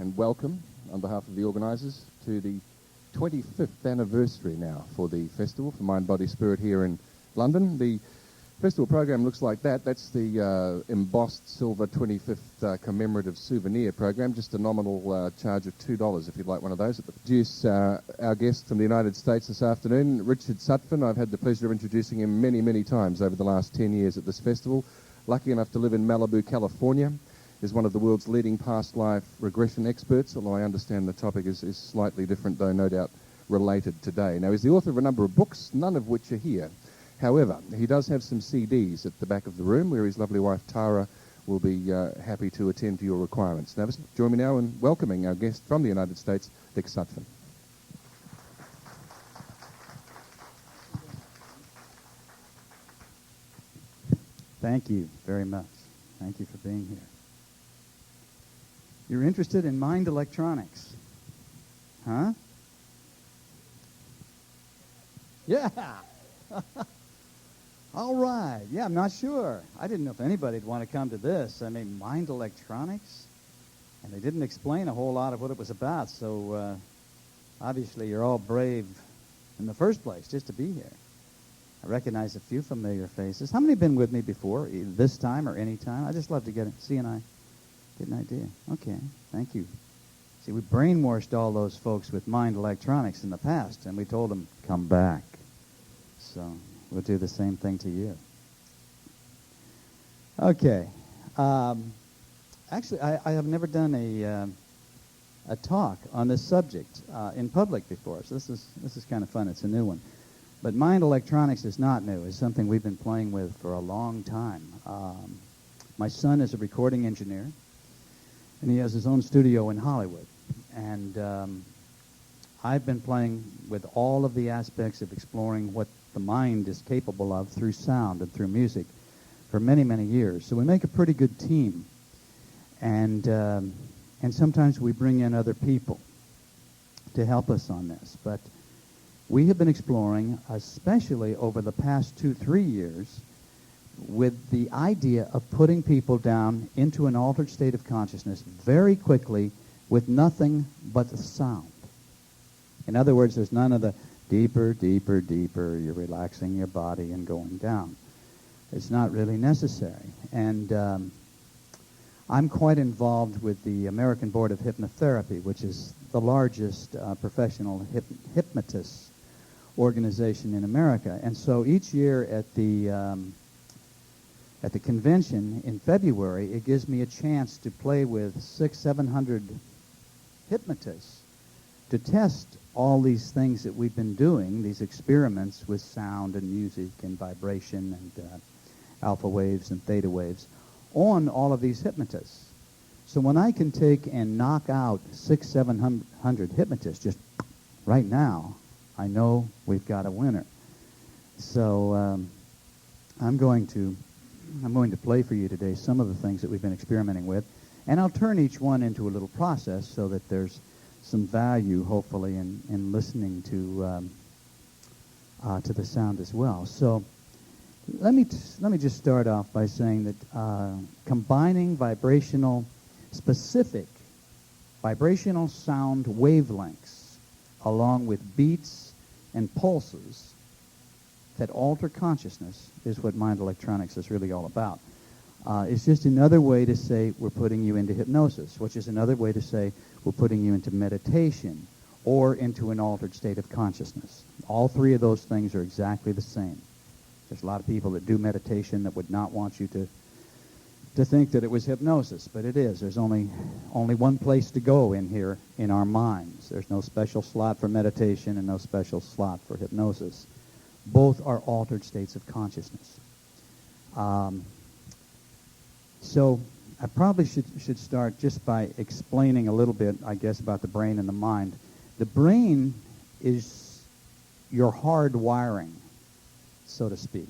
and welcome on behalf of the organisers to the 25th anniversary now for the festival for Mind, Body, Spirit here in London. The festival program looks like that. That's the embossed silver 25th commemorative souvenir program, just a nominal charge of $2 if you'd like one of those. Introduce our guest from the United States this afternoon, Richard Sutphen. I've had the pleasure of introducing him many, many times over the last 10 years at this festival. Lucky enough to live in Malibu, California. Is one of the world's leading past life regression experts, although I understand the topic is slightly different, though no doubt related today. Now, he's the author of a number of books, none of which are here. However, he does have some CDs at the back of the room where his lovely wife Tara will be happy to attend to your requirements. Now, join me now in welcoming our guest from the United States, Dick Sutphen. Thank you very much. Thank you for being here. You're interested in mind electronics, huh? Yeah. All right. Yeah, I'm not sure. I didn't know if anybody'd want to come to this. I mean, mind electronics? And they didn't explain a whole lot of what it was about, so obviously you're all brave in the first place just to be here. I recognize a few familiar faces. How many have been with me before, this time or any time? I just love to get an idea. Okay, thank you. See, we brainwashed all those folks with mind electronics in the past, and we told them, come back. So we'll do the same thing to you. Okay. Actually, I have never done a talk on this subject in public before, so this is kind of fun. It's a new one. But mind electronics is not new. It's something we've been playing with for a long time. My son is a recording engineer, and he has his own studio in Hollywood. And I've been playing with all of the aspects of exploring what the mind is capable of through sound and through music for many, many years. So we make a pretty good team. And sometimes we bring in other people to help us on this. But we have been exploring, especially over the past 2-3 years, with the idea of putting people down into an altered state of consciousness very quickly with nothing but the sound. In other words, there's none of the deeper, deeper, deeper, you're relaxing your body and going down. It's not really necessary. And I'm quite involved with the American Board of Hypnotherapy, which is the largest professional hypnotist organization in America. And so each year at the convention in February, it gives me a chance to play with 600-700 hypnotists to test all these things that we've been doing, these experiments with sound and music and vibration and alpha waves and theta waves, on all of these hypnotists. So when I can take and knock out 600-700 hypnotists just right now, I know we've got a winner. So I'm going to play for you today some of the things that we've been experimenting with, and I'll turn each one into a little process so that there's some value, hopefully, in listening to the sound as well. So let me just start off by saying that combining specific vibrational sound wavelengths along with beats and pulses that alter consciousness is what mind electronics is really all about. It's just another way to say we're putting you into hypnosis, which is another way to say we're putting you into meditation or into an altered state of consciousness. All three of those things are exactly the same. There's a lot of people that do meditation that would not want you to think that it was hypnosis, but it is. There's only one place to go in here in our minds. There's no special slot for meditation and no special slot for hypnosis. Both are altered states of consciousness. So I probably should start just by explaining a little bit, I guess, about the brain and the mind. The brain is your hard wiring, so to speak.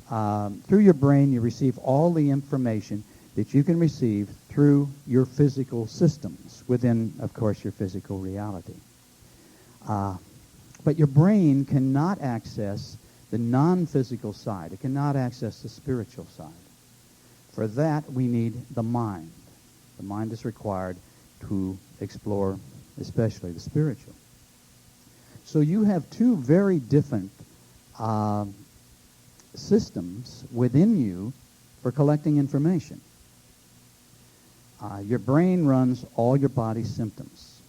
Through your brain, you receive all the information that you can receive through your physical systems within, of course, your physical reality. But your brain cannot access the non-physical side. It cannot access the spiritual side. For that, we need the mind. The mind is required who explore especially the spiritual. So you have two very different systems within you for collecting information. Your brain runs all your body's symptoms.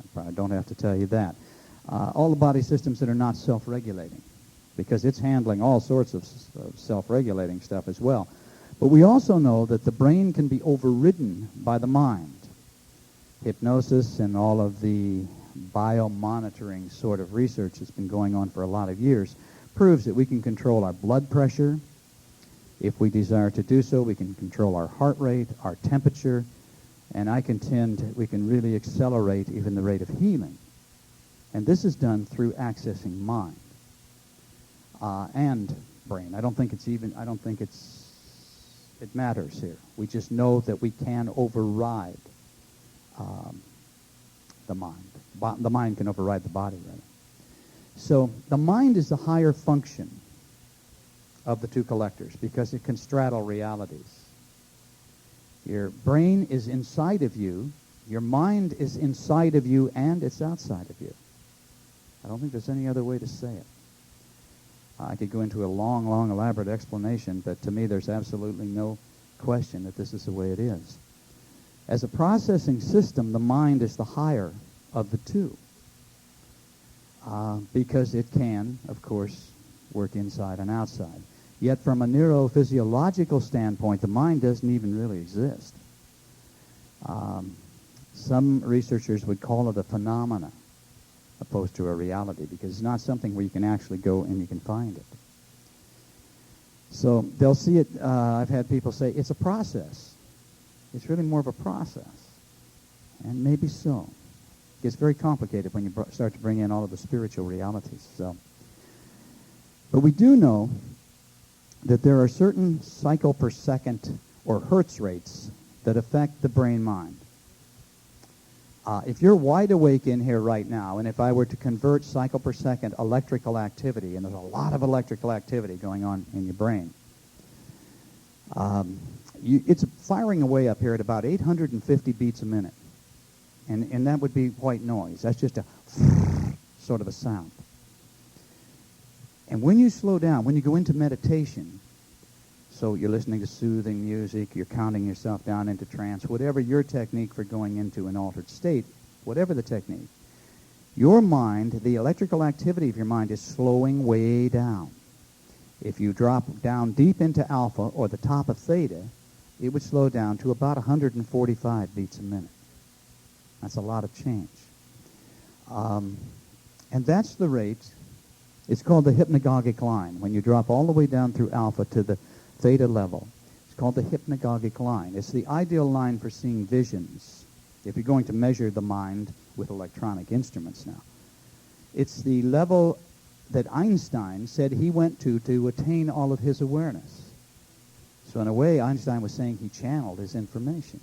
I probably don't have to tell you that. All the body systems that are not self-regulating, because it's handling all sorts of self-regulating stuff as well. But we also know that the brain can be overridden by the mind. Hypnosis and all of the biomonitoring sort of research that's been going on for a lot of years proves that we can control our blood pressure. If we desire to do so, we can control our heart rate, our temperature, and I contend we can really accelerate even the rate of healing. And this is done through accessing mind and brain. I don't think it matters here. We just know that we can override the mind. The mind can override the body, rather. So the mind is the higher function of the two collectors because it can straddle realities. Your brain is inside of you, your mind is inside of you, and it's outside of you. I don't think there's any other way to say it. I could go into a long, long, elaborate explanation, but to me there's absolutely no question that this is the way it is. As a processing system, the mind is the higher of the two because it can, of course, work inside and outside. Yet from a neurophysiological standpoint, the mind doesn't even really exist. Some researchers would call it a phenomena opposed to a reality because it's not something where you can actually go and you can find it. So they'll see it, I've had people say, it's a process. It's really more of a process. And maybe so. It gets very complicated when you start to bring in all of the spiritual realities. But we do know that there are certain cycle per second or hertz rates that affect the brain-mind. If you're wide awake in here right now, and if I were to convert cycle per second electrical activity, and there's a lot of electrical activity going on in your brain, it's firing away up here at about 850 beats a minute. And that would be white noise. That's just a sort of a sound. And when you slow down, when you go into meditation, so you're listening to soothing music, you're counting yourself down into trance, whatever your technique for going into an altered state, whatever the technique, your mind, the electrical activity of your mind is slowing way down. If you drop down deep into alpha or the top of theta, it would slow down to about 145 beats a minute. That's a lot of change. And that's the rate. It's called the hypnagogic line. When you drop all the way down through alpha to the theta level, it's called the hypnagogic line. It's the ideal line for seeing visions, if you're going to measure the mind with electronic instruments now. It's the level that Einstein said he went to attain all of his awareness. So in a way, Einstein was saying he channeled his information.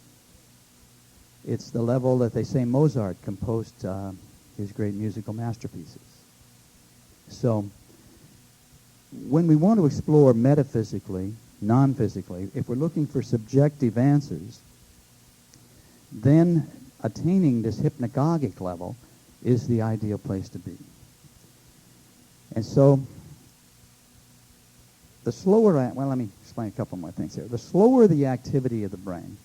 It's the level that they say Mozart composed his great musical masterpieces. So when we want to explore metaphysically, non-physically, if we're looking for subjective answers, then attaining this hypnagogic level is the ideal place to be. And so the slower, well, let me explain a couple more things here. The slower the activity of the brain,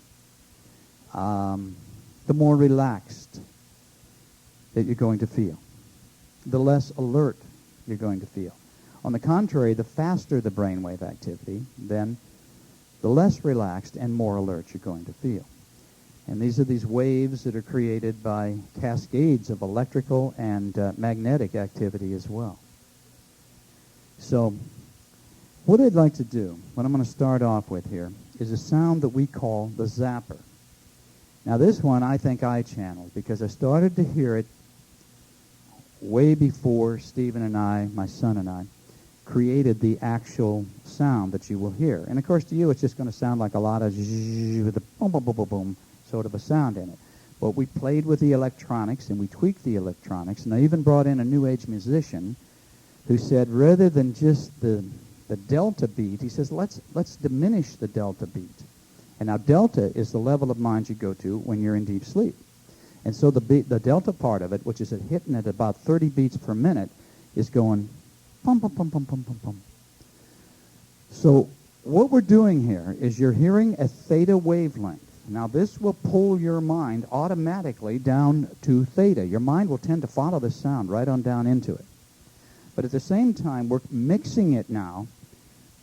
the more relaxed that you're going to feel, the less alert you're going to feel. On the contrary, the faster the brainwave activity, then the less relaxed and more alert you're going to feel. And these are these waves that are created by cascades of electrical and magnetic activity as well. So what I'd like to do, what I'm going to start off with here, is a sound that we call the Zapper. Now this one I think I channeled because I started to hear it way before Stephen and I, my son and I, created the actual sound that you will hear. And of course to you it's just going to sound like a lot of zzz with a boom, boom, boom, boom, boom sort of a sound in it. But we played with the electronics and we tweaked the electronics, and I even brought in a New Age musician who said rather than just the delta beat, he says let's diminish the delta beat. And now delta is the level of mind you go to when you're in deep sleep. And so the delta part of it, which is hitting at about 30 beats per minute, is going pum, pum, pum, pum, pum, pum, pum. So what we're doing here is you're hearing a theta wavelength. Now this will pull your mind automatically down to theta. Your mind will tend to follow the sound right on down into it. But at the same time, we're mixing it now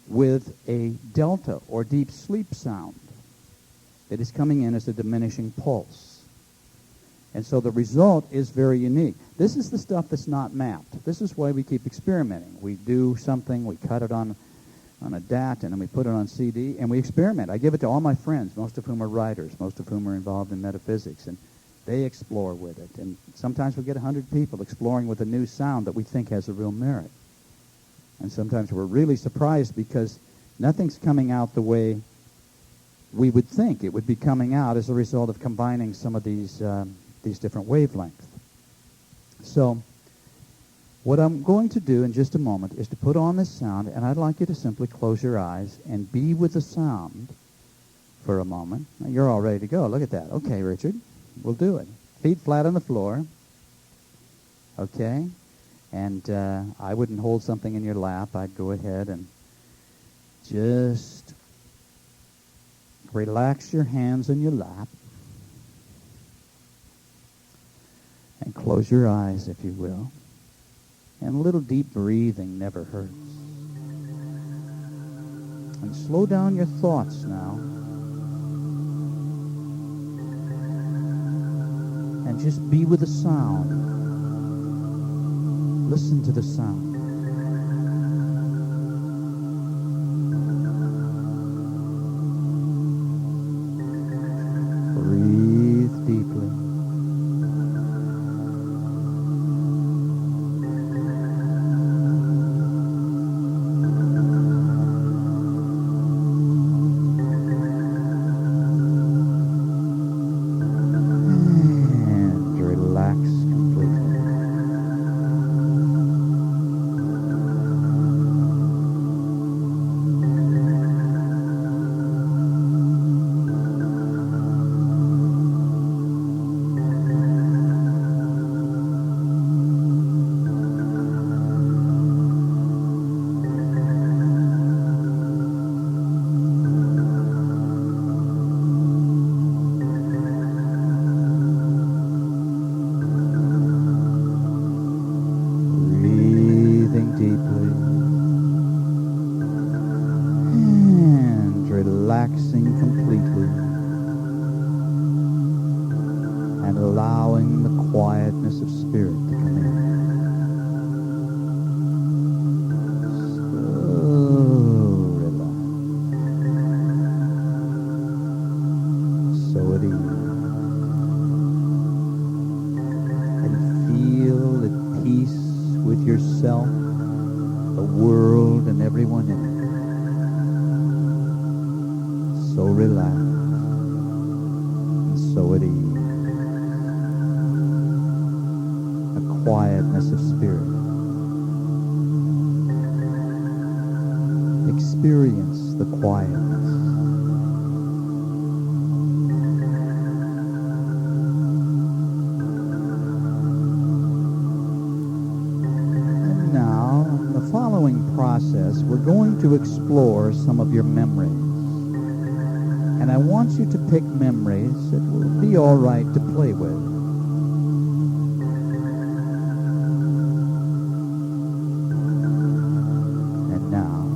with a delta or deep sleep sound that is coming in as a diminishing pulse. And so the result is very unique. This is the stuff that's not mapped. This is why we keep experimenting. We do something, we cut it on a DAT, and then we put it on CD, and we experiment. I give it to all my friends, most of whom are writers, most of whom are involved in metaphysics, and they explore with it. And sometimes we get 100 people exploring with a new sound that we think has a real merit. And sometimes we're really surprised because nothing's coming out the way we would think it would be coming out as a result of combining some of these different wavelengths. So what I'm going to do in just a moment is to put on this sound, and I'd like you to simply close your eyes and be with the sound for a moment. Now, you're all ready to go. Look at that. Okay, Richard, we'll do it. Feet flat on the floor. Okay? And I wouldn't hold something in your lap. I'd go ahead and just relax your hands in your lap. And close your eyes, if you will. And a little deep breathing never hurts. And slow down your thoughts now. And just be with the sound. Listen to the sound. Breathe deeply. Relaxing completely and allowing the quietness of spirit to come in. So relaxed. So at ease. And feel at peace with yourself, the world, and everyone in it. So relaxed, and so at ease. A quietness of spirit. Experience the quietness. And now, in the following process, we're going to explore some of your memories. And I want you to pick memories that will be all right to play with. And now,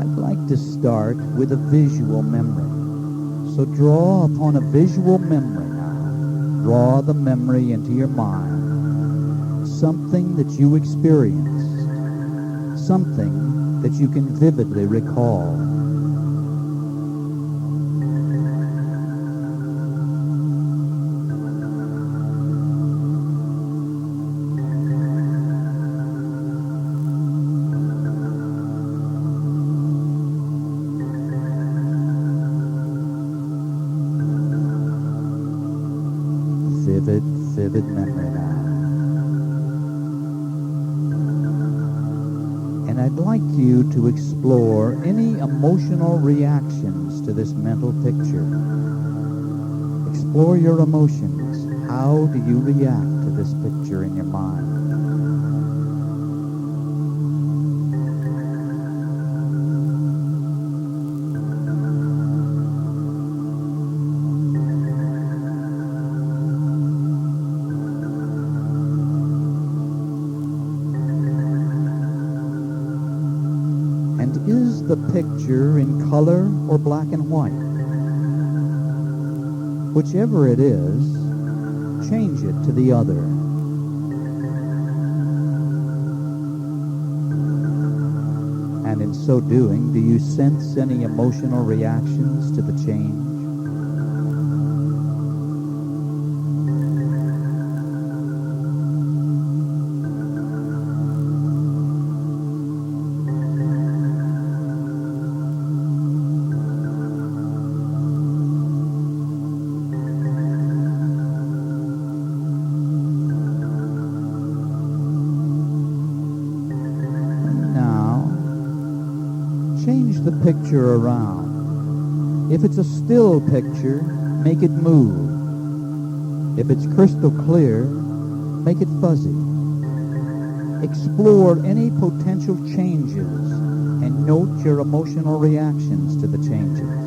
I'd like to start with a visual memory. So draw upon a visual memory now. Draw the memory into your mind. Something that you experienced. Something that you can vividly recall. Vivid memory now. And I'd like you to explore any emotional reactions to this mental picture. explore your emotions. How do you react to this picture in your mind? And is the picture in color or black and white? Whichever it is, change it to the other. And in so doing, do you sense any emotional reactions to the change? Change the picture around. If it's a still picture, make it move. If it's crystal clear, make it fuzzy. Explore any potential changes and note your emotional reactions to the changes.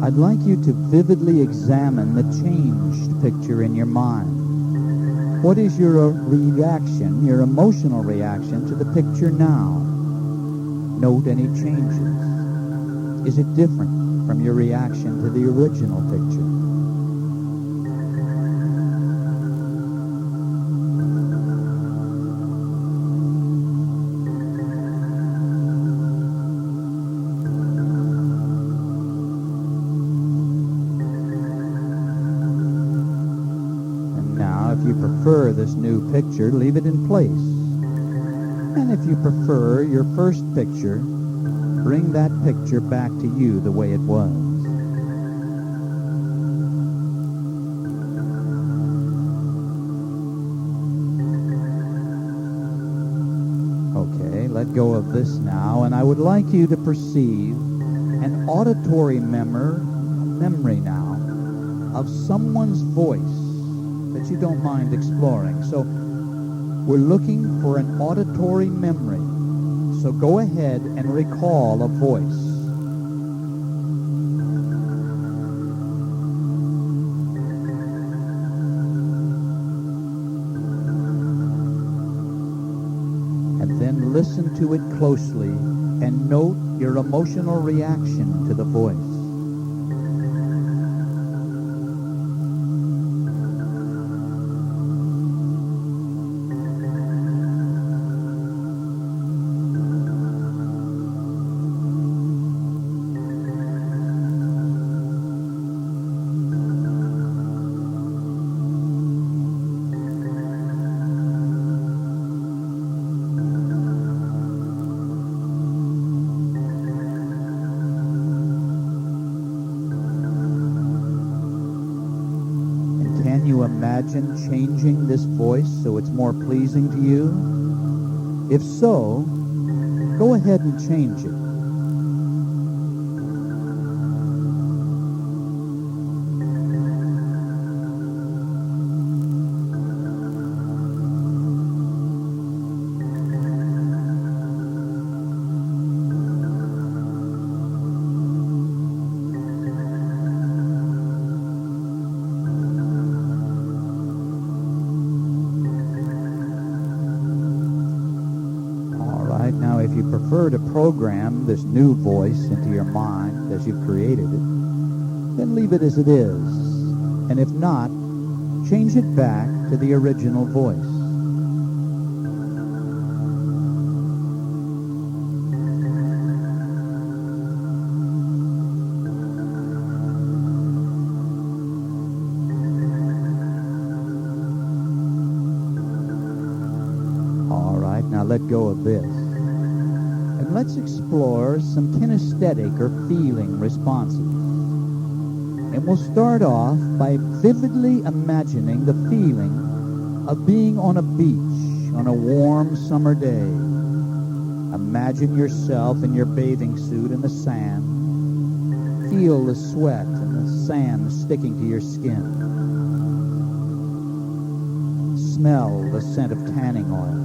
I'd like you to vividly examine the changed picture in your mind. What is your reaction, your emotional reaction to the picture now? Note any changes. Is it different from your reaction to the original picture? If you prefer this new picture, leave it in place. And if you prefer your first picture, bring that picture back to you the way it was. Okay, let go of this now, and I would like you to perceive an auditory memory now of someone's voice that you don't mind exploring. So we're looking for an auditory memory. So go ahead and recall a voice. And then listen to it closely and note your emotional reaction to the voice. Can you imagine changing this voice so it's more pleasing to you? If so, go ahead and change it. Now, if you prefer to program this new voice into your mind as you've created it, then leave it as it is. And if not, change it back to the original voice. All right, now let go of this. And let's explore some kinesthetic or feeling responses. And we'll start off by vividly imagining the feeling of being on a beach on a warm summer day. Imagine yourself in your bathing suit in the sand. Feel the sweat and the sand sticking to your skin. Smell the scent of tanning oil.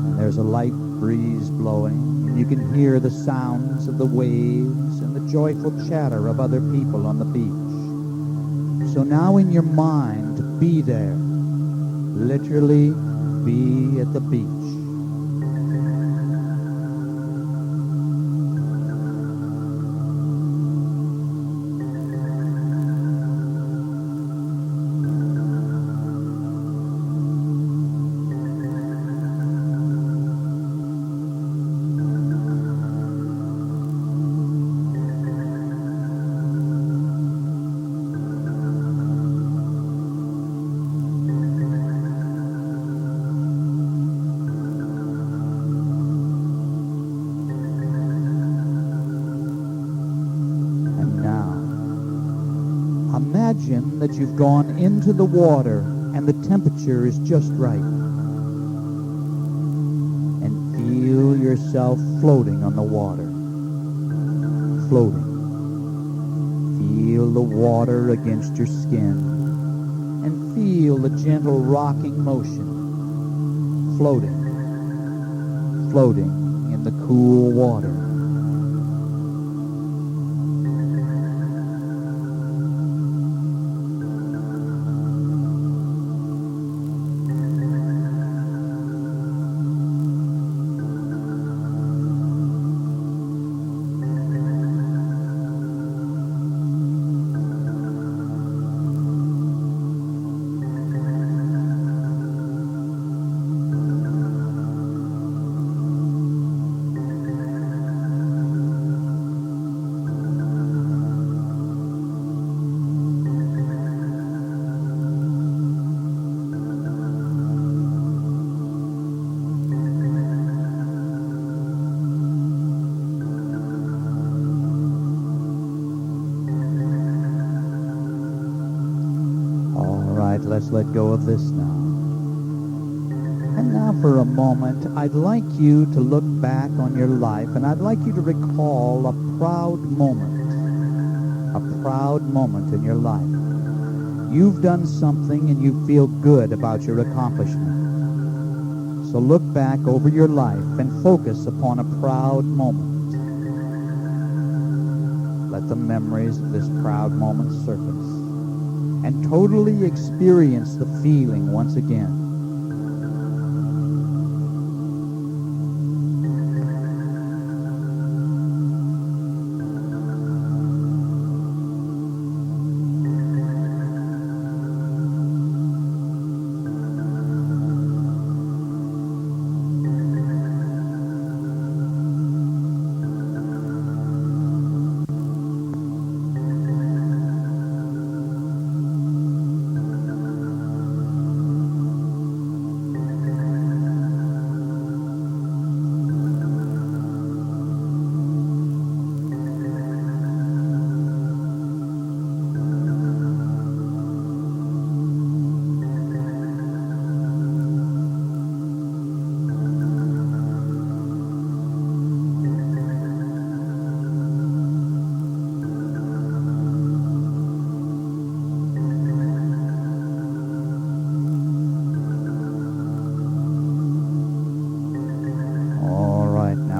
And there's a light breeze blowing, and you can hear the sounds of the waves and the joyful chatter of other people on the beach. So now in your mind, be there. Literally be at the beach. Imagine that you've gone into the water and the temperature is just right. And feel yourself floating on the water. Floating. Feel the water against your skin. And feel the gentle rocking motion. Floating. Floating in the cool water. Let's let go of this now. And now for a moment, I'd like you to look back on your life, and I'd like you to recall a proud moment in your life. You've done something and you feel good about your accomplishment. So look back over your life and focus upon a proud moment. Let the memories of this proud moment surface. And totally experience the feeling once again.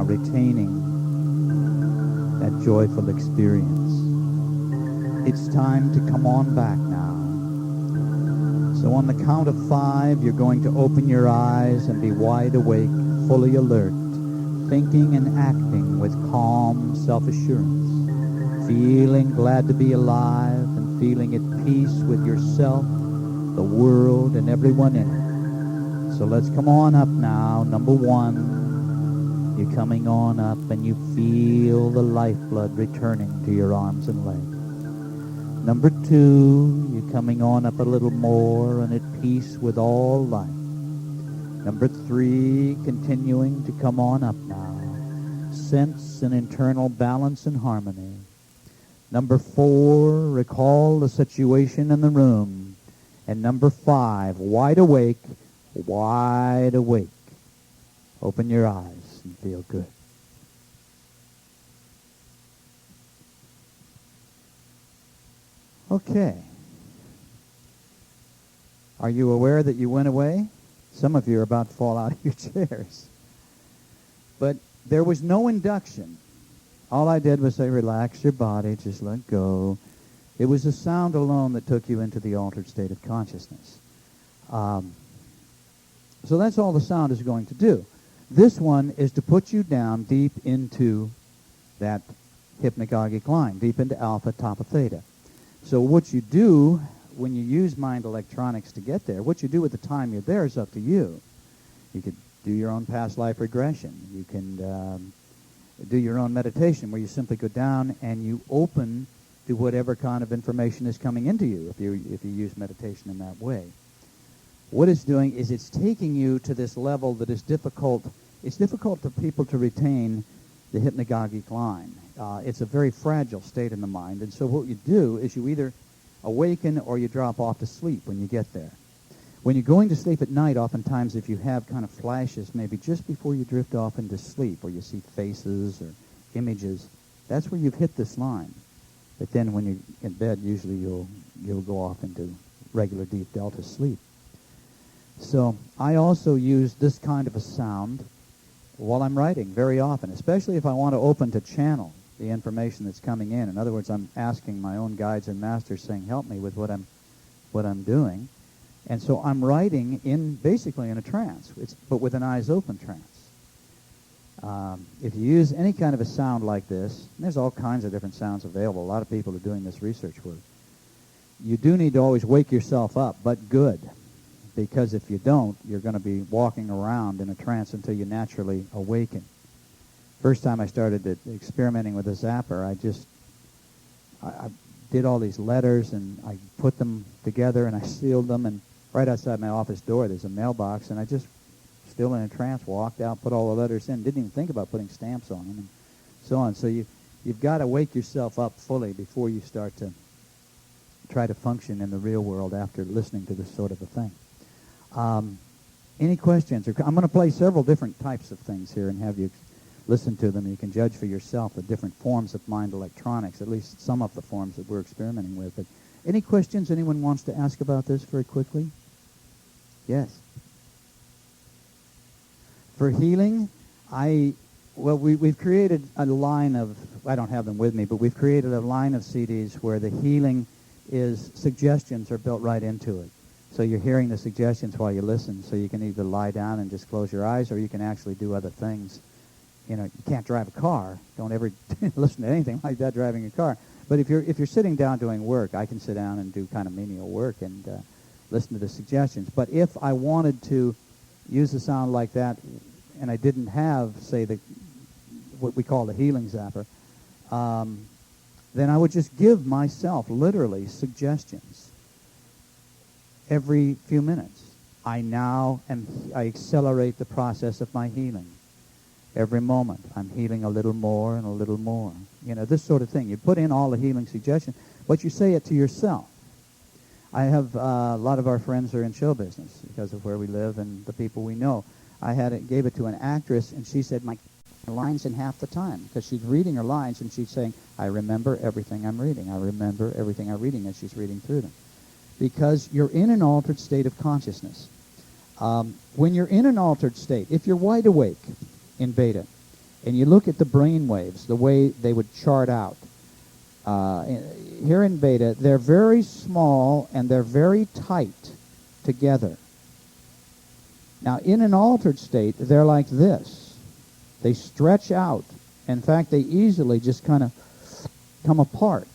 Retaining that joyful experience. It's time to come on back now. So on the count of 5, you're going to open your eyes and be wide awake, fully alert, thinking and acting with calm self-assurance. feeling glad to be alive and feeling at peace with yourself, the world, and everyone in it. So let's come on up now. Number one, you're coming on up and you feel the lifeblood returning to your arms and legs. Number two, you're coming on up a little more and at peace with all life. Number three, continuing to come on up now. Sense an internal balance and harmony. Number four, recall the situation in the room. And number five, wide awake, wide awake. Open your eyes and feel good. Okay. Are you aware that you went away? Some of you are about to fall out of your chairs. But there was no induction. All I did was say, relax your body, just let go. It was the sound alone that took you into the altered state of consciousness. So that's all the sound is going to do. This one is to put you down deep into that hypnagogic line, deep into alpha, tapa, theta. So what you do when you use mind electronics to get there, what you do with the time you're there is up to you. You could do your own past life regression. You can do your own meditation where you simply go down and you open to whatever kind of information is coming into you if you use meditation in that way. What it's doing is it's taking you to this level that is difficult. It's difficult for people to retain the hypnagogic line. It's a very fragile state in the mind, and so what you do is you either awaken or you drop off to sleep when you get there. When you're going to sleep at night, oftentimes if you have kind of flashes, maybe just before you drift off into sleep, or you see faces or images, that's where you've hit this line. But then when you're in bed, usually you'll go off into regular deep delta sleep. So I also use this kind of a sound while I'm writing very often, especially if I want to open to channel the information that's coming in. In other words, I'm asking my own guides and masters, saying, help me with what I'm doing. And so I'm writing basically in a trance, but with an eyes open trance. If you use any kind of a sound like this, and there's all kinds of different sounds available. A lot of people are doing this research work. You do need to always wake yourself up, but good. Because if you don't, you're going to be walking around in a trance until you naturally awaken. First time I started experimenting with a zapper, I did all these letters, and I put them together, and I sealed them, and right outside my office door there's a mailbox, and I just, still in a trance, walked out, put all the letters in, didn't even think about putting stamps on them, and so on. So you've got to wake yourself up fully before you start to try to function in the real world after listening to this sort of a thing. Any questions? I'm going to play several different types of things here and have you listen to them. You can judge for yourself the different forms of mind electronics, at least some of the forms that we're experimenting with. But any questions anyone wants to ask about this very quickly? Yes. For healing, we've created a line of, I don't have them with me, but we've created a line of CDs where the healing is, suggestions are built right into it. So you're hearing the suggestions while you listen, so you can either lie down and just close your eyes, or you can actually do other things. You know, you can't drive a car. Don't ever listen to anything like that driving a car. But if you're sitting down doing work, I can sit down and do kind of menial work and listen to the suggestions. But if I wanted to use a sound like that, and I didn't have, say, what we call the healing zapper, then I would just give myself literally suggestions every few minutes. I accelerate the process of my healing. Every moment, I'm healing a little more and a little more. You know, this sort of thing. You put in all the healing suggestions, but you say it to yourself. I have a lot of our friends are in show business because of where we live and the people we know. Gave it to an actress, and she said, my lines in half the time, because she's reading her lines, and she's saying, I remember everything I'm reading. I remember everything I'm reading as she's reading through them. Because you're in an altered state of consciousness. When you're in an altered state, if you're wide awake in beta, and you look at the brain waves, the way they would chart out, here in beta, they're very small and they're very tight together. Now, in an altered state, they're like this. They stretch out. In fact, they easily just kind of come apart.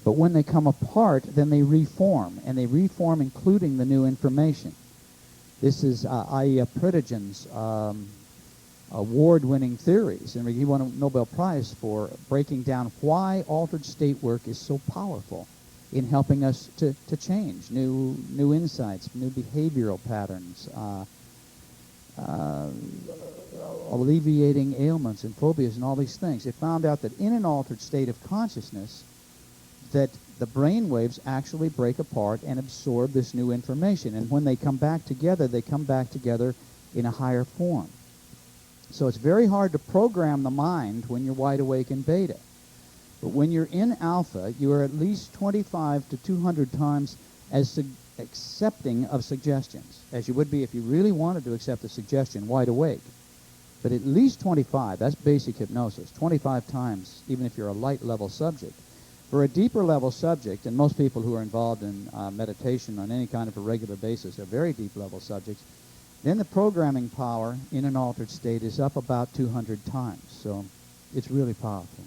But when they come apart, then they reform, and they reform including the new information. This is I.E. Pritigin's award-winning theories, and he won a Nobel Prize for breaking down why altered state work is so powerful in helping us to change new insights, new behavioral patterns, alleviating ailments and phobias and all these things. It found out that in an altered state of consciousness, that the brain waves actually break apart and absorb this new information. And when they come back together, they come back together in a higher form. So it's very hard to program the mind when you're wide awake in beta. But when you're in alpha, you are at least 25 to 200 times as accepting of suggestions as you would be if you really wanted to accept a suggestion wide awake. But at least 25, that's basic hypnosis, 25 times, even if you're a light level subject. For a deeper level subject, and most people who are involved in meditation on any kind of a regular basis are very deep level subjects, then the programming power in an altered state is up about 200 times. So it's really powerful.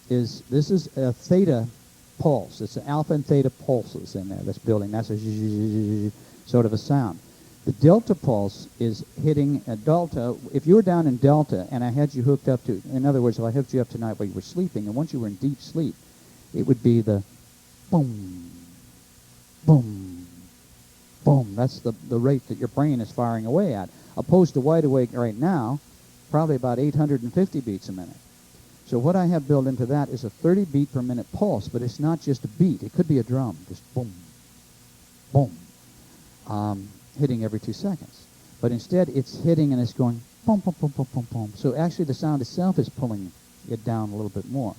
This is a theta pulse. It's an alpha and theta pulses in there that's building. That's a sort of a sound. The delta pulse is hitting a delta. If you were down in delta and I had you hooked up to, in other words, if I hooked you up tonight while you were sleeping, and once you were in deep sleep, it would be the boom, boom, boom. That's the rate that your brain is firing away at, opposed to wide awake right now, probably about 850 beats a minute. So what I have built into that is a 30 beat per minute pulse, but it's not just a beat. It could be a drum, just boom, boom, hitting every 2 seconds. But instead, it's hitting and it's going boom, boom, boom, boom, boom, boom. So actually the sound itself is pulling it down a little bit more.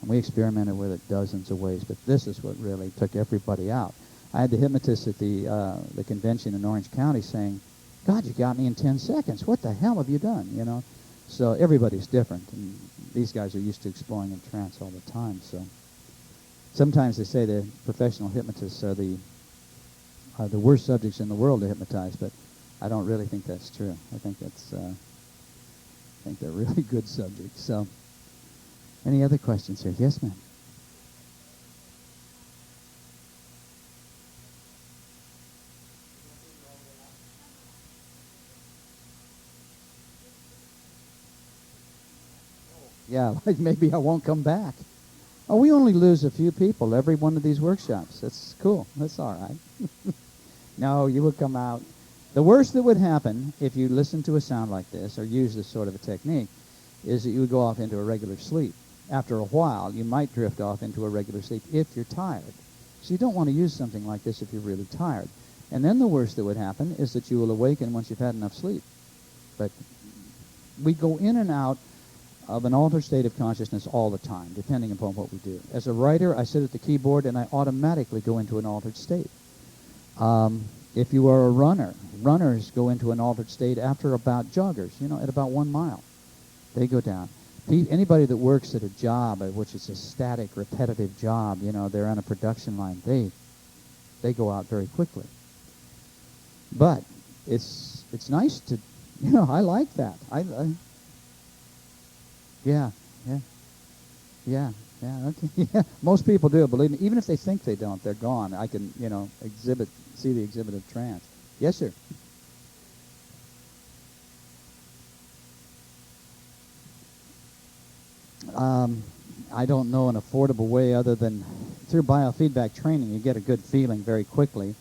And we experimented with it dozens of ways, but this is what really took everybody out. I had the hypnotist at the convention in Orange County saying, God, you got me in 10 seconds. What the hell have you done, you know? So everybody's different, and these guys are used to exploring in trance all the time. So sometimes they say the professional hypnotists are the worst subjects in the world to hypnotize, but I don't really think that's true. I think they're really good subjects. So, any other questions here? Yes, ma'am. Yeah, like maybe I won't come back. Oh, we only lose a few people every one of these workshops. That's cool. That's all right. No, you will come out. The worst that would happen if you listen to a sound like this or use this sort of a technique is that you would go off into a regular sleep. After a while, you might drift off into a regular sleep if you're tired. So you don't want to use something like this if you're really tired. And then the worst that would happen is that you will awaken once you've had enough sleep. But we go in and out of an altered state of consciousness all the time, depending upon what we do. As a writer, I sit at the keyboard and I automatically go into an altered state. If you are a runner, runners go into an altered state after about joggers, at about 1 mile. They go down. Anybody that works at a job, which is a static, repetitive job, they're on a production line, they go out very quickly. But it's nice to, I like that. Yeah, okay. Yeah. Most people do, believe me. Even if they think they don't, they're gone. I can, see the exhibit of trance. Yes, sir. I don't know an affordable way other than through biofeedback training. You get a good feeling very quickly.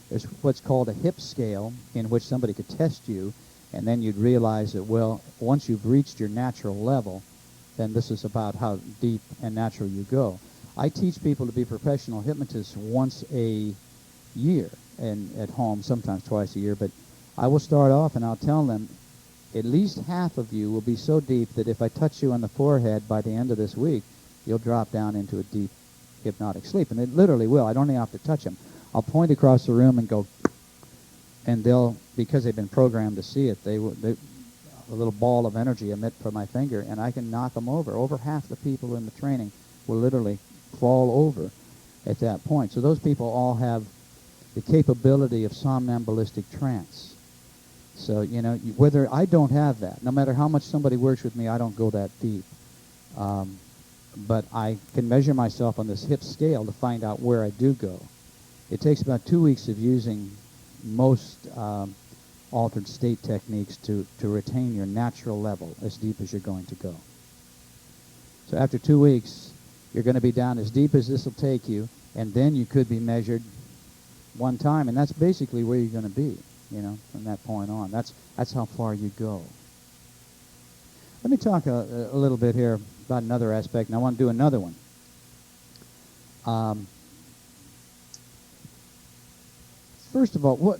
There's what's called a HIP scale in which somebody could test you, and then you'd realize that, well, once you've reached your natural level, then this is about how deep and natural you go. I teach people to be professional hypnotists once a year and at home, sometimes twice a year, but I will start off and I'll tell them at least half of you will be so deep that if I touch you on the forehead by the end of this week, you'll drop down into a deep hypnotic sleep. And it literally will. I don't even have to touch them. I'll point across the room and go, and they'll, because they've been programmed to see it, a little ball of energy emit from my finger, and I can knock them over. Over half the people in the training will literally fall over at that point. So those people all have the capability of somnambulistic trance. So, you know, whether I don't have that, no matter how much somebody works with me, I don't go that deep. But I can measure myself on this hip scale to find out where I do go. It takes about 2 weeks of using most altered state techniques to retain your natural level as deep as you're going to go. So after 2 weeks, you're going to be down as deep as this will take you, and then you could be measured one time, and that's basically where you're going to be, you know, from that point on. That's how far you go. Let me talk a little bit here about another aspect, and I want to do another one. First of all,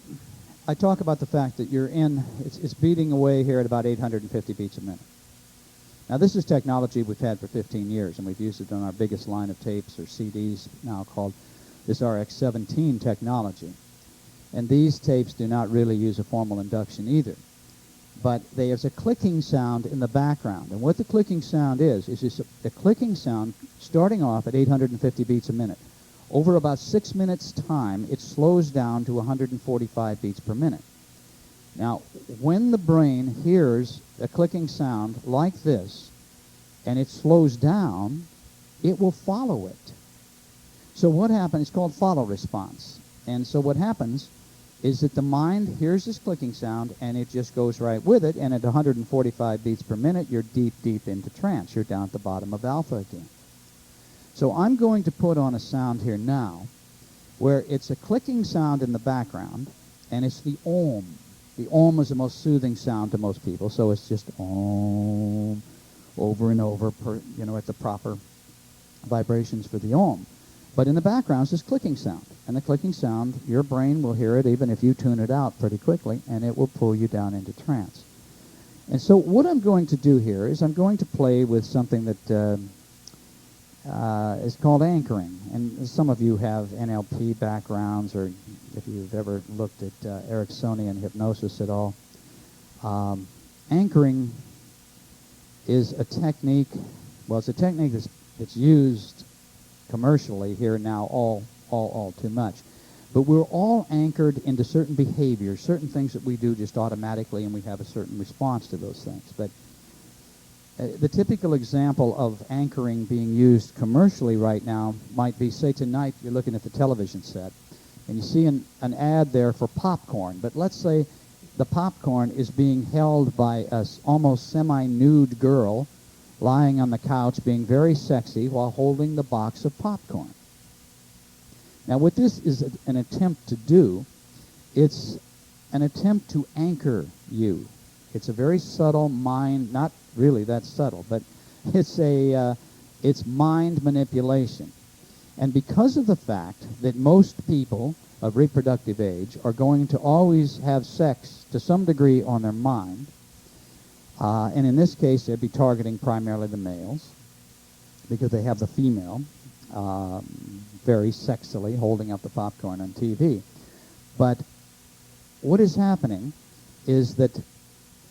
I talk about the fact that it's beating away here at about 850 beats a minute. Now, this is technology we've had for 15 years, and we've used it on our biggest line of tapes or CDs now called this RX-17 technology. And these tapes do not really use a formal induction either. But there's a clicking sound in the background. And what the clicking sound is just a clicking sound starting off at 850 beats a minute. Over about 6 minutes' time, it slows down to 145 beats per minute. Now, when the brain hears a clicking sound like this, and it slows down, it will follow it. So what happens, it's called follow response. And so what happens is that the mind hears this clicking sound, and it just goes right with it, and at 145 beats per minute, you're deep, deep into trance. You're down at the bottom of alpha again. So I'm going to put on a sound here now where it's a clicking sound in the background, and it's the Om. The Om is the most soothing sound to most people, so it's just Om over and over, at the proper vibrations for the Om. But in the background is this clicking sound. And the clicking sound, your brain will hear it even if you tune it out pretty quickly, and it will pull you down into trance. And so what I'm going to do here is I'm going to play with something that is called anchoring. And some of you have NLP backgrounds, or if you've ever looked at Ericksonian hypnosis at all. Anchoring is a technique, it's a technique that's used commercially here now all too much. But we're all anchored into certain behaviors, certain things that we do just automatically, and we have a certain response to those things. But the typical example of anchoring being used commercially right now might be, say tonight you're looking at the television set, and you see an ad there for popcorn. But let's say the popcorn is being held by a almost semi-nude girl lying on the couch being very sexy while holding the box of popcorn. Now what this is an attempt to do, it's an attempt to anchor you. It's a very subtle mind, not really that subtle, but it's mind manipulation. And because of the fact that most people of reproductive age are going to always have sex to some degree on their mind, and in this case they'd be targeting primarily the males because they have the female very sexily holding up the popcorn on TV. But what is happening is that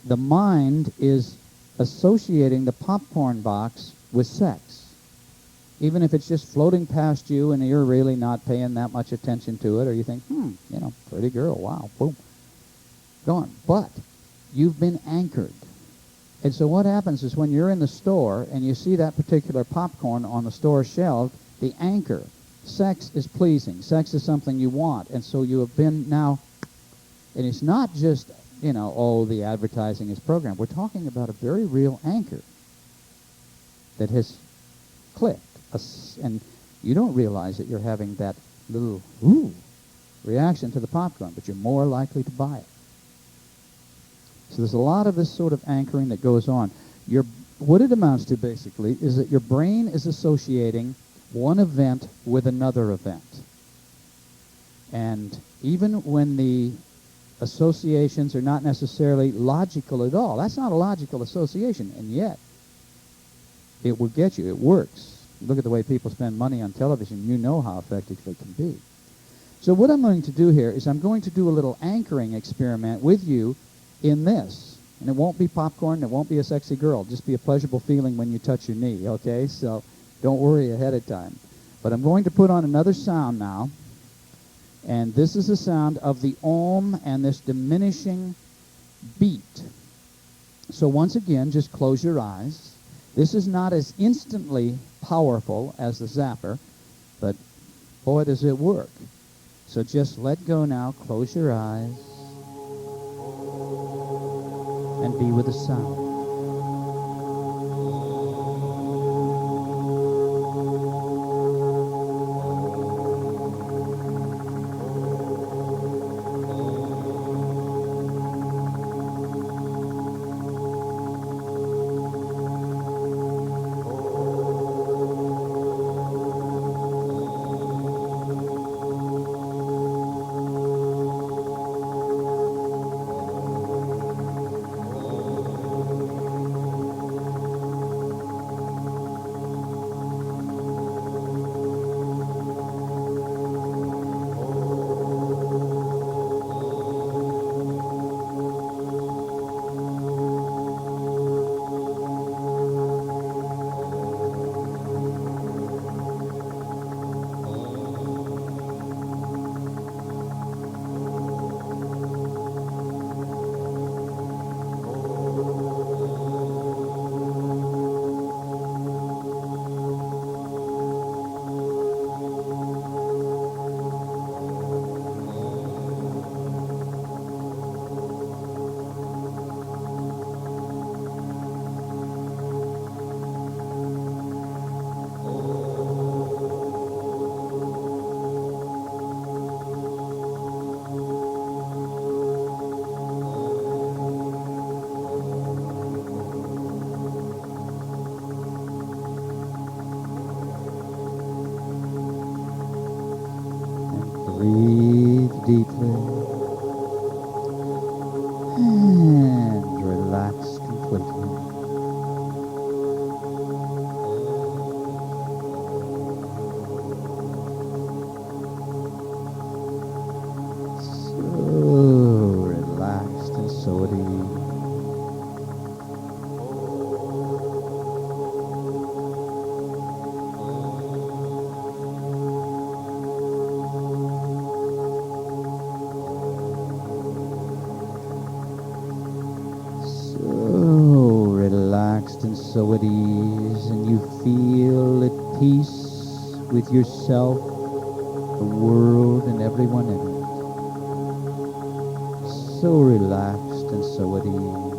the mind is associating the popcorn box with sex. Even if it's just floating past you and you're really not paying that much attention to it, or you think, pretty girl, wow, boom, gone. But you've been anchored. And so what happens is when you're in the store and you see that particular popcorn on the store shelf, the anchor, sex is pleasing, sex is something you want, and so you have been now, and it's not just, the advertising is programmed. We're talking about a very real anchor that has clicked, and you don't realize that you're having that little reaction to the popcorn, but you're more likely to buy it. So there's a lot of this sort of anchoring that goes on. What it amounts to basically is that your brain is associating one event with another event. And even when the associations are not necessarily logical at all, that's not a logical association, and yet it will get you. It works. Look at the way people spend money on television. You know how effective it can be. So what I'm going to do here is I'm going to do a little anchoring experiment with you in this. And it won't be popcorn. It won't be a sexy girl. Just be a pleasurable feeling when you touch your knee, okay? So don't worry ahead of time. But I'm going to put on another sound now. And this is the sound of the Om and this diminishing beat. So once again, just close your eyes. This is not as instantly powerful as the Zapper, but boy, does it work. So just let go now, close your eyes, and be with the sound. Breathe deeply and relax completely. So relaxed and so at ease. And so at ease, and you feel at peace with yourself, the world, and everyone in it. So relaxed and so at ease,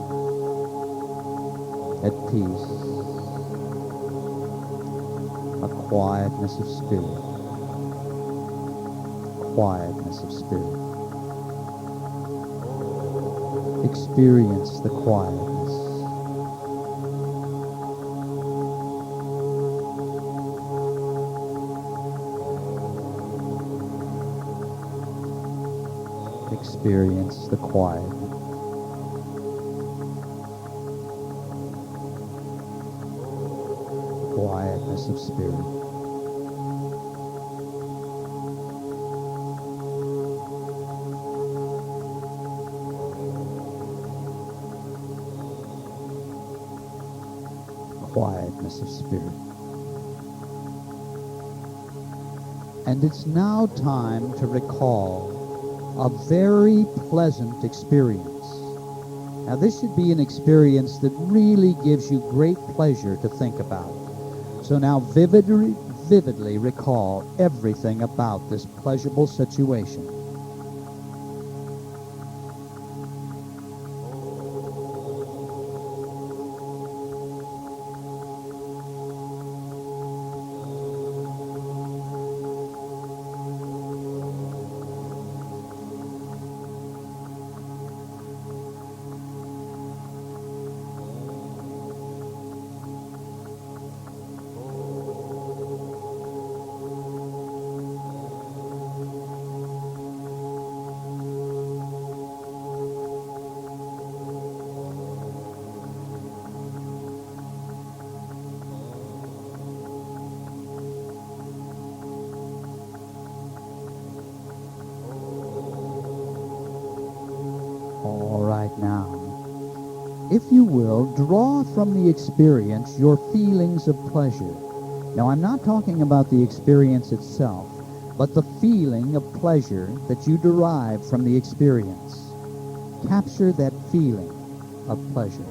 at peace, a quietness of spirit, quietness of spirit. Experience the quietness. Experience the quiet. Quietness of spirit. Quietness of spirit. And it's now time to recall a very pleasant experience. Now this should be an experience that really gives you great pleasure to think about. So now vividly recall everything about this pleasurable situation. All right now, if you will, draw from the experience your feelings of pleasure. Now, I'm not talking about the experience itself, but the feeling of pleasure that you derive from the experience. Capture that feeling of pleasure.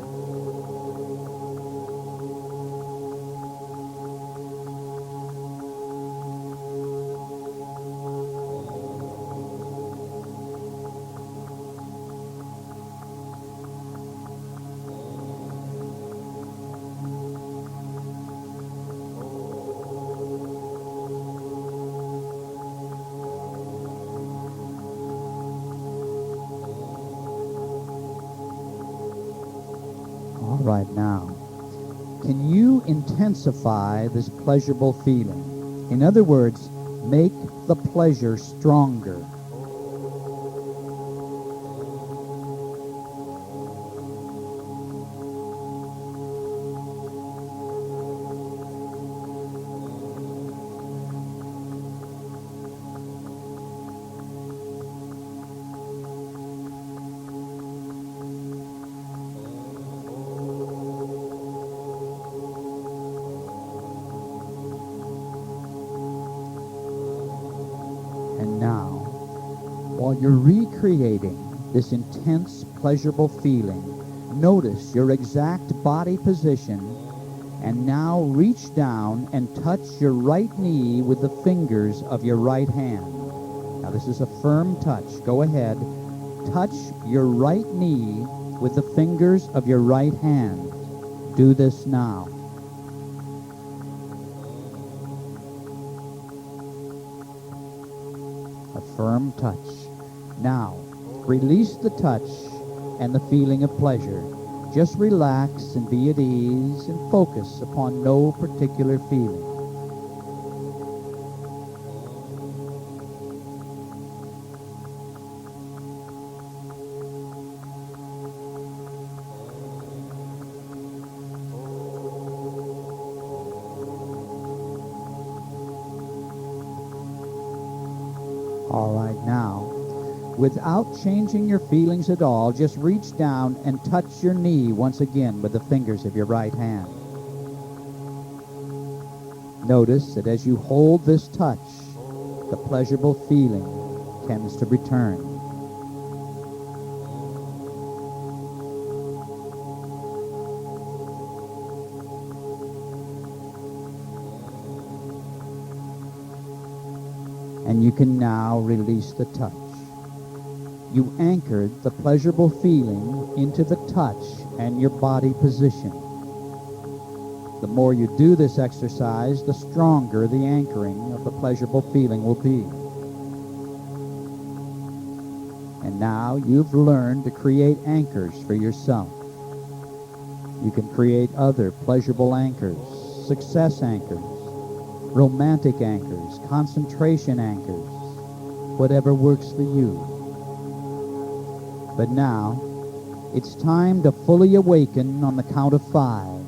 All right, now, can you intensify this pleasurable feeling? In other words, make the pleasure stronger. And now, while you're recreating this intense, pleasurable feeling, notice your exact body position, and now reach down and touch your right knee with the fingers of your right hand. Now, this is a firm touch. Go ahead. Touch your right knee with the fingers of your right hand. Do this now. A firm touch. Now, release the touch and the feeling of pleasure. Just relax and be at ease and focus upon no particular feeling. All right, now, without changing your feelings at all, just reach down and touch your knee once again with the fingers of your right hand. Notice that as you hold this touch, the pleasurable feeling tends to return. And you can now release the touch. You anchored the pleasurable feeling into the touch and your body position. The more you do this exercise, the stronger the anchoring of the pleasurable feeling will be. And now you've learned to create anchors for yourself. You can create other pleasurable anchors, success anchors, romantic anchors, concentration anchors, whatever works for you. But now, it's time to fully awaken on the count of 5.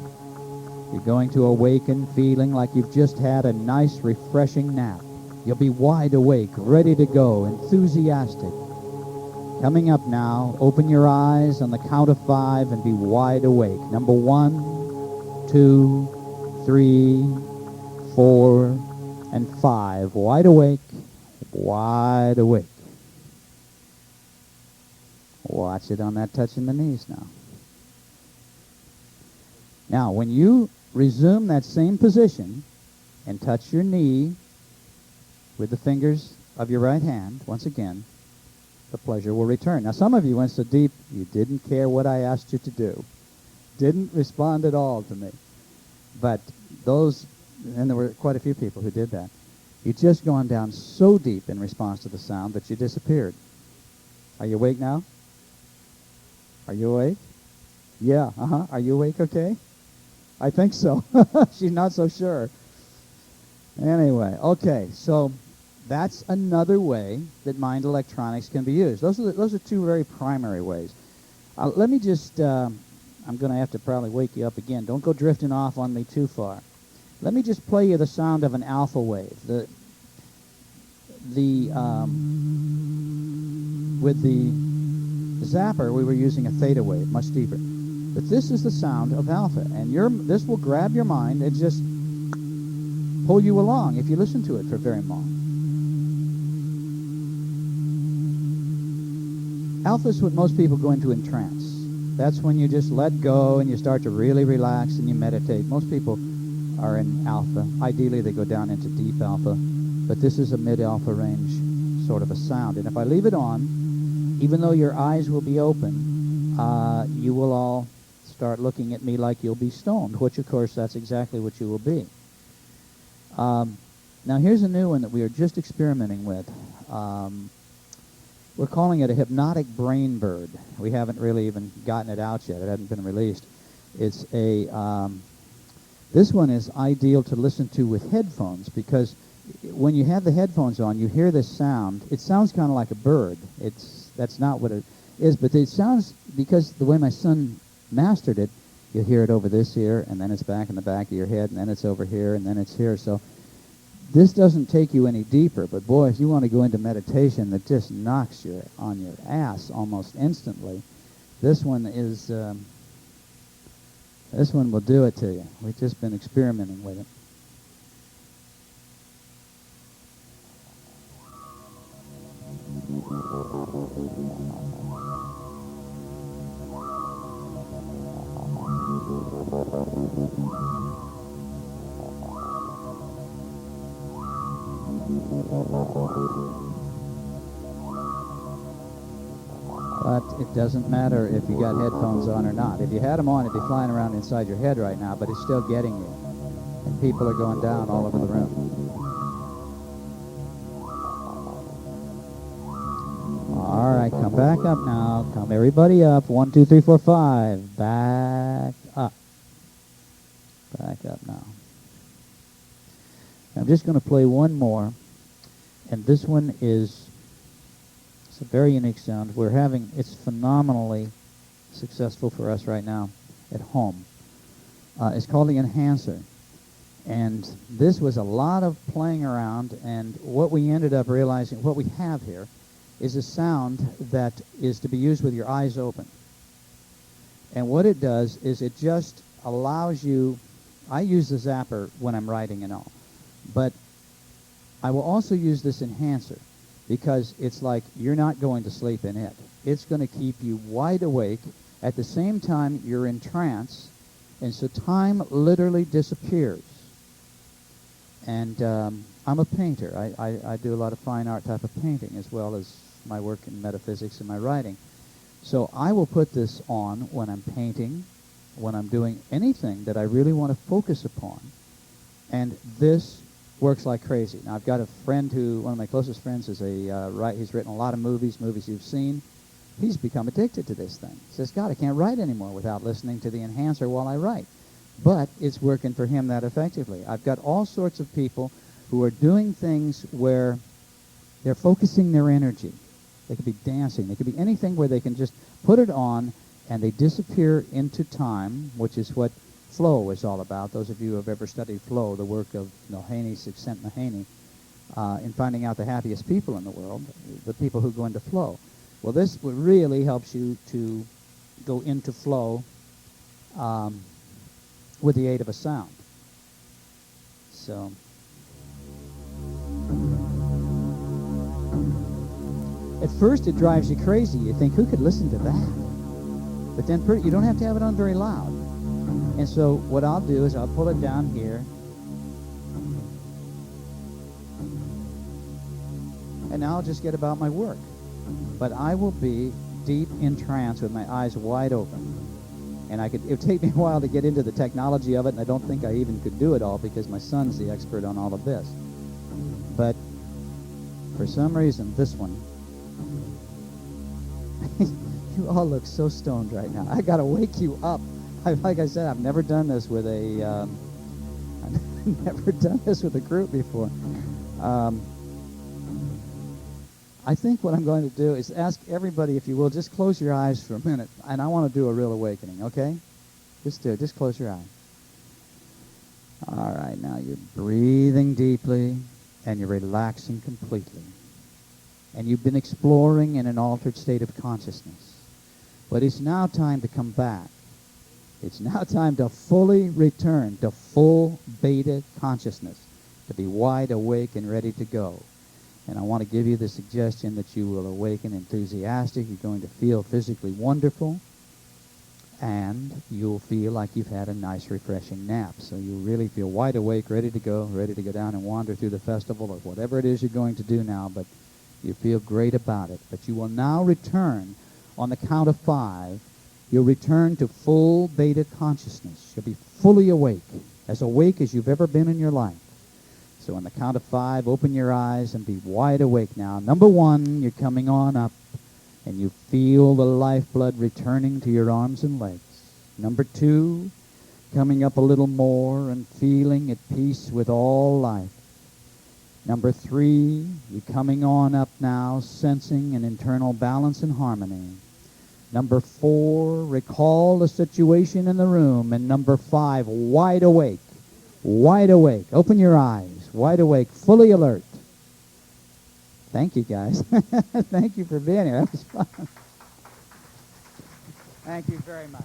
You're going to awaken feeling like you've just had a nice, refreshing nap. You'll be wide awake, ready to go, enthusiastic. Coming up now, open your eyes on the count of 5 and be wide awake. Number 1, 2, 3, 4, and 5. Wide awake, wide awake. Watch it on that touch in the knees now. Now, when you resume that same position and touch your knee with the fingers of your right hand, once again, the pleasure will return. Now, some of you went so deep, you didn't care what I asked you to do. Didn't respond at all to me. But those, and there were quite a few people who did that, you'd just gone down so deep in response to the sound that you disappeared. Are you awake now? Are you awake? Yeah, Are you awake okay? I think so. She's not so sure. Anyway, okay, so that's another way that mind electronics can be used. Those are two very primary ways. Let me just, I'm going to have to probably wake you up again. Don't go drifting off on me too far. Let me just play you the sound of an alpha wave. With the Zapper, we were using a theta wave, much deeper. But this is the sound of alpha, and this will grab your mind and just pull you along if you listen to it for very long. Alpha is what most people go into in trance. That's when you just let go and you start to really relax and you meditate. Most people are in alpha. Ideally, they go down into deep alpha, but this is a mid-alpha range sort of a sound. And if I leave it on, even though your eyes will be open, you will all start looking at me like you'll be stoned, which, of course, that's exactly what you will be. Now, here's a new one that we are just experimenting with. We're calling it a hypnotic brain bird. We haven't really even gotten it out yet. It hasn't been released. It's a... this one is ideal to listen to with headphones, because when you have the headphones on, you hear this sound. It sounds kind of like a bird. That's not what it is, but it sounds, because the way my son mastered it, you hear it over this ear, and then it's back in the back of your head, and then it's over here, and then it's here. So this doesn't take you any deeper, but boy, if you want to go into meditation that just knocks you on your ass almost instantly, this one is... this one will do it to you. We've just been experimenting with it. But it doesn't matter if you got headphones on or not. If you had them on, it'd be flying around inside your head right now, but it's still getting you. And people are going down all over the room. All right, come back up now. Come everybody up. 1, 2, 3, 4, 5. Back up. Back up now. I'm just going to play one more. And this one is... it's a very unique sound. It's phenomenally successful for us right now at home. It's called the Enhancer. And this was a lot of playing around, and what we ended up realizing, what we have here, is a sound that is to be used with your eyes open. And what it does is it just allows you... I use the Zapper when I'm writing and all, but I will also use this Enhancer, because it's like you're not going to sleep in it. It's going to keep you wide awake. At the same time, you're in trance, and so time literally disappears. And I'm a painter. I do a lot of fine art type of painting, as well as my work in metaphysics and my writing. So I will put this on when I'm painting, when I'm doing anything that I really want to focus upon. And this works like crazy. Now, I've got a friend one of my closest friends is he's written a lot of movies you've seen. He's become addicted to this thing. He says, God, I can't write anymore without listening to the Enhancer while I write. But it's working for him that effectively. I've got all sorts of people who are doing things where they're focusing their energy. They could be dancing. They could be anything where they can just put it on and they disappear into time, which is what flow is all about. Those of you who have ever studied flow, the work of Csikszentmihalyi Mahany, in finding out the happiest people in the world, the people who go into flow. Well, this really helps you to go into flow with the aid of a sound. So, at first it drives you crazy. You think, who could listen to that? But then you don't have to have it on very loud. And so what I'll do is I'll pull it down here. And now I'll just get about my work. But I will be deep in trance with my eyes wide open. And it would take me a while to get into the technology of it, and I don't think I even could do it all because my son's the expert on all of this. But for some reason, this one, you all look so stoned right now. I got to wake you up. Like I said, I've never done this with I've never done this with a group before. I think what I'm going to do is ask everybody, if you will, just close your eyes for a minute, and I want to do a real awakening, okay? Just do it. Just close your eye. All right, now you're breathing deeply, and you're relaxing completely. And you've been exploring in an altered state of consciousness. But it's now time to come back. It's now time to fully return to full beta consciousness. to be wide awake and ready to go. And I want to give you the suggestion that you will awaken enthusiastic. You're going to feel physically wonderful. And you'll feel like you've had a nice, refreshing nap. So you'll really feel wide awake, ready to go down and wander through the festival or whatever it is you're going to do now. But you feel great about it. But you will now return on the count of 5. You'll return to full beta consciousness. You'll be fully awake as you've ever been in your life. So on the count of 5, open your eyes and be wide awake now. Number 1, you're coming on up, and you feel the lifeblood returning to your arms and legs. Number 2, coming up a little more and feeling at peace with all life. Number 3, you're coming on up now, sensing an internal balance and harmony. Number 4, recall the situation in the room. And number 5, wide awake. Wide awake. Open your eyes. Wide awake. Fully alert. Thank you, guys. Thank you for being here. That was fun. Thank you very much.